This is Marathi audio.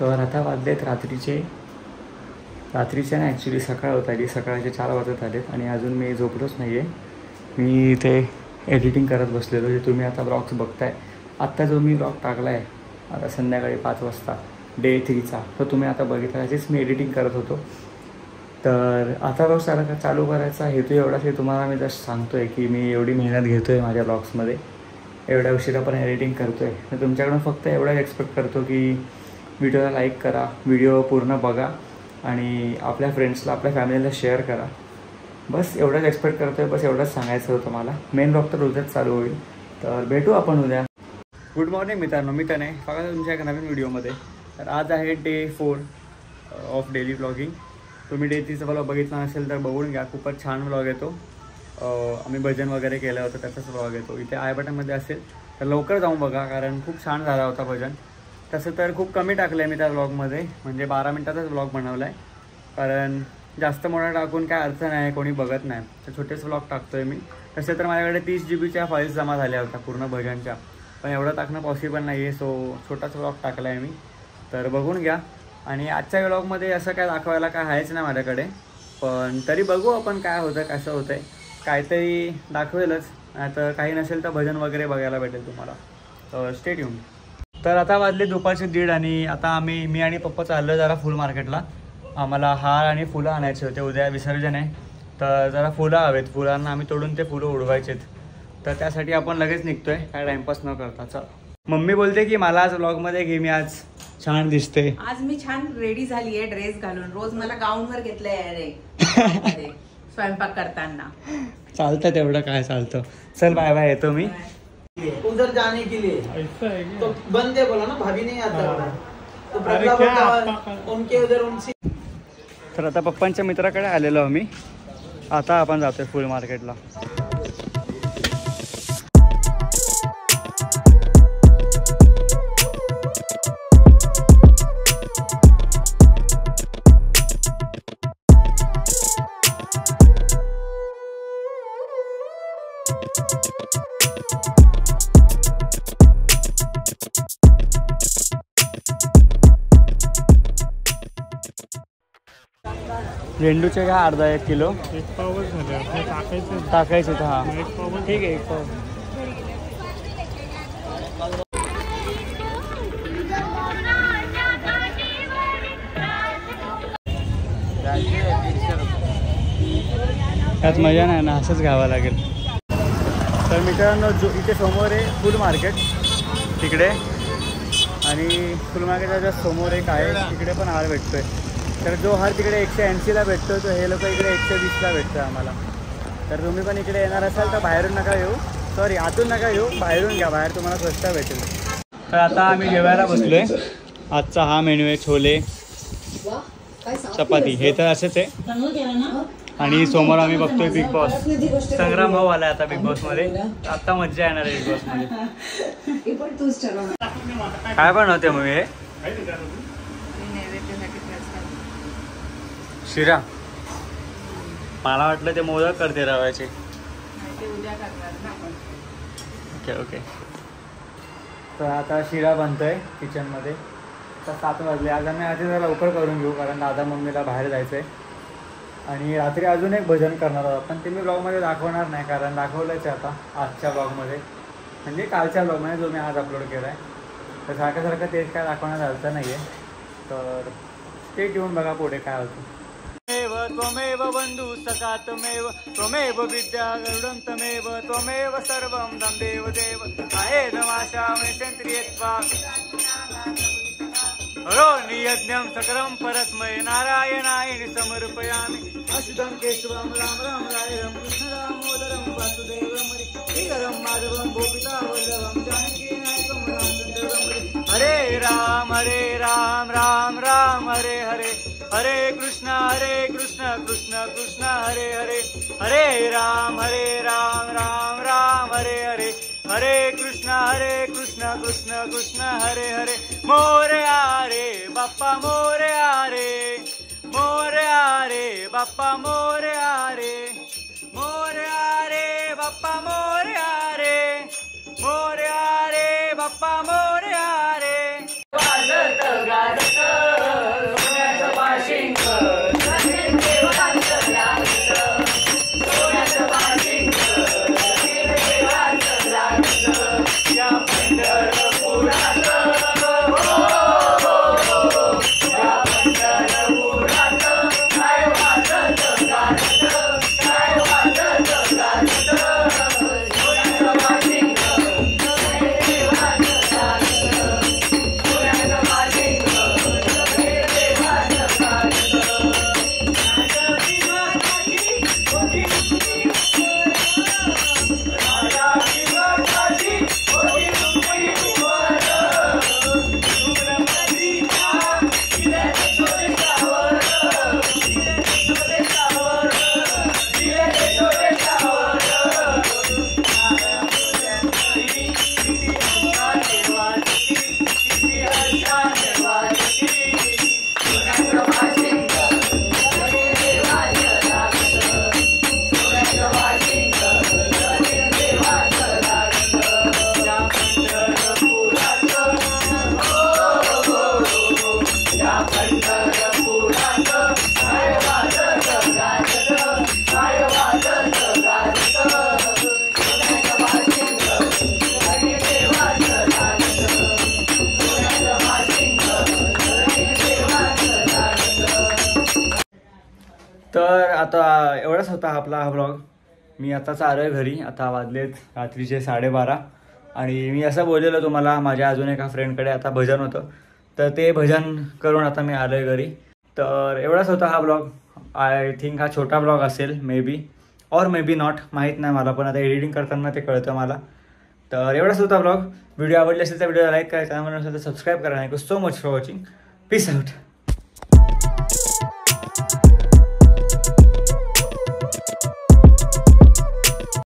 तर आता वाजलेत रात्रीचे नाही, ॲक्च्युली सकाळ होत आली, सकाळचे 4 वाजत आलेत आणि अजून मी झोपलोच नाही आहे. मी इथे एडिटिंग करत बसलेलो, जे तुम्ही आता ब्लॉग्स बघताय. आत्ता जो मी ब्लॉग टाकला आहे आता संध्याकाळी 5 वाजता डे 3चा, तो तुम्ही आता बघितला. असेच मी एडिटिंग करत होतो. तर आता ब्लॉग चालू करायचा हेतू एवढाच आहे, तुम्हाला मी जस्ट सांगतो आहे की मी एवढी मेहनत घेतो आहे माझ्या ब्लॉग्समध्ये, एवढ्या उशिरा पण एडिटिंग करतो आहे. तर तुमच्याकडून फक्त एवढाच एक्सपेक्ट करतो की व्हिडिओला लाईक करा, व्हिडिओ पूर्ण बघा आणि आपल्या फ्रेंड्सला, आपल्या फॅमिलीला शेअर करा. बस एवढंच एक्सपेक्ट करतो आहे, बस एवढंच सांगायचं होतं मला. मेन ब्लॉग तर उद्याच चालू होईल. तर भेटू आपण उद्या. गुड मॉर्निंग मित्रांनो, मी तनय बघा तुमच्या एका नवीन व्हिडिओमध्ये. तर आज आहे डे 4 ऑफ डेली ब्लॉगिंग. तुम्ही डे 3चा ब्लॉग बघितला नसेल तर बघून घ्या, खूपच छान ब्लॉग येतो. आम्ही भजन वगैरे केलं होतं त्याचाच ब्लॉग येतो. इथे आय बटनमध्ये असेल तर लवकर जाऊन बघा, कारण खूप छान झाला होता भजन. तसं तर खूप कमी टाकलं आहे मी त्या ब्लॉगमध्ये, म्हणजे 12 मिनटाचाच ब्लॉग बनवला आहे, कारण जास्त मोठा टाकून काय अर्थ नाही, कोणी बघत नाही. तर छोटेच ब्लॉग टाकतो आहे मी. तसे तर माझ्याकडे 30 GB फाईल्स जमा झाल्या होत्या पूर्ण भजनच्या, पण एवढं टाकणं पॉसिबल नाही आहे. सो छोटाच ब्लॉग टाकला आहे मी, तर बघून घ्या. आणि आजच्या ब्लॉगमध्ये असं काय दाखवायला काय आहेच नाही माझ्याकडे, पण तरी बघू आपण काय होतं, कसं होतं आहे. काहीतरी दाखवेलच, तर काही नसेल तर भजन वगैरे बघायला भेटेल तुम्हाला. तर स्टे ट्यून्ड. तर आता वाजले दुपारचे 1:30 आणि आता मी आणि पप्पा चाललो जरा फुल मार्केटला. आम्हाला हार आणि फुलं आणायचे होते, उद्या विसर्जन आहे. तर जरा फुलं हवेत, फुलांना आम्ही तोडून ते फुलं उडवायचेत. तर त्यासाठी आपण लगेच निघतोय, काय टाइमपास न करता. चल. मम्मी बोलते की मला आज व्लॉगमध्ये घे, मी आज छान दिसते. आज मी छान रेडी झाली आहे ड्रेस घालून. रोज मला गाऊनवर घेतलंय रे स्वयंपाक करताना. चालतं तेवढं काय चालतं. चल बाय बाय, येतो मी. उधर जाने के लिए तो बंद है बोला ना, भाभी नहीं आता तो बदला बोलता उनके उधर उनसे. तर आता पप्पांच्या मित्राकडे आलेलो आम्ही. आता आपण जातोय फुल मार्केटला. झेंडूचे का अर्धा 1 किलो. 1 पावच झाले टाकायचे तर हां ठीक आहे. 1 पाव. त्यात मजा नाही ना, असंच घ्यावं लागेल. तर मित्रांनो, इथे समोर आहे फुल मार्केट तिकडे, आणि फुल मार्केटच्या जस्ट समोर एक आहे, तिकडे पण हार भेटतोय. तर जो हार तिकडे 180ला भेटतो, तो हे लोक इकडे 120ला भेटतो आम्हाला. तर तुम्ही पण इकडे येणार असाल तर बाहेरून नका येऊ, सॉरी आतून नका येऊ, बाहेरून घ्या, बाहेर तुम्हाला स्वस्त भेटेल. तर आता आम्ही जेवायला बसलोय. आजचा हा मेन्यू आहे, छोले चपाती, हे तर असंच आहे. आणि समोर आम्ही बघतोय बिग बॉस. संग्राम भाऊ आलाय आता बिग बॉसमध्ये. आता मज्जा येणार आहे बिग बॉसमध्ये. काय बनवते मग हे? शिरा. मला वाटलं ते मोदक करते रव्याचे. Okay okay. तर आता शिरा बनतोय किचनमध्ये. तर 7 वाजले. आज आम्ही आधी जरा लवकर करून घेऊ, कारण दादा मम्मीला बाहेर जायचं आहे. आणि रात्री अजून एक भजन करणार आहोत, पण ते मी ब्लॉगमध्ये दाखवणार नाही, कारण दाखवलंच आहे आता आजच्या ब्लॉगमध्ये, म्हणजे कालच्या ब्लॉगमध्ये जो मी आज अपलोड केला आहे. तर सारखं तेच काय दाखवण्यात आलं नाही आहे. तर ते घेऊन बघा पुढे काय होतं. त्वमेव बंधु सखा त्वमेव त्वमेव विद्या गरुडं त्वमेव त्वमेव सर्वं दं देव देव आयेन माशामि चन्द्रियत्वा यज्ञं सकलं परस्मै नारायणाय समर्पयामि. अच्युतं केशवं राम राम रायं कृष्ण दामोदरं वासुदेवं हरिहरं माधवं गोपिका वल्लभं जानकी नायकं रामचन्द्रं. हरे राम राम राम हरे हरे, हरे कृष्ण कृष्ण कृष्ण हरे हरे, हरे राम राम राम हरे हरे, हरे कृष्ण कृष्ण कृष्ण हरे हरे. मोरया रे बाप्पा मोरया रे, मोरया रे बाप्पा मोरया रे, मोरया रे बाप्पा मोरया रे, मोरया रे बाप्पा मोरया रे. वाजत गाजत तर आता एवढाच होता आपला हा ब्लॉग. मी आताच आलो आहे घरी. आता वाजलेत रात्रीचे 12:30 आणि मी असं बोललेलो तुम्हाला माझ्या अजून एका फ्रेंडकडे आता भजन होतं, तर ते भजन करून आता मी आलो आहे घरी. तर एवढाच होता हा ब्लॉग. आय थिंक हा छोटा ब्लॉग असेल, मे बी और मे बी नॉट, माहीत नाही मला, पण आता एडिटिंग करताना ते कळतं मला. तर एवढाच होता ब्लॉग. व्हिडिओ आवडले असेल तर व्हिडिओला लाईक करा, चॅनल असेल तर सबस्क्राईब करा. Thank you so much for watching. Peace out.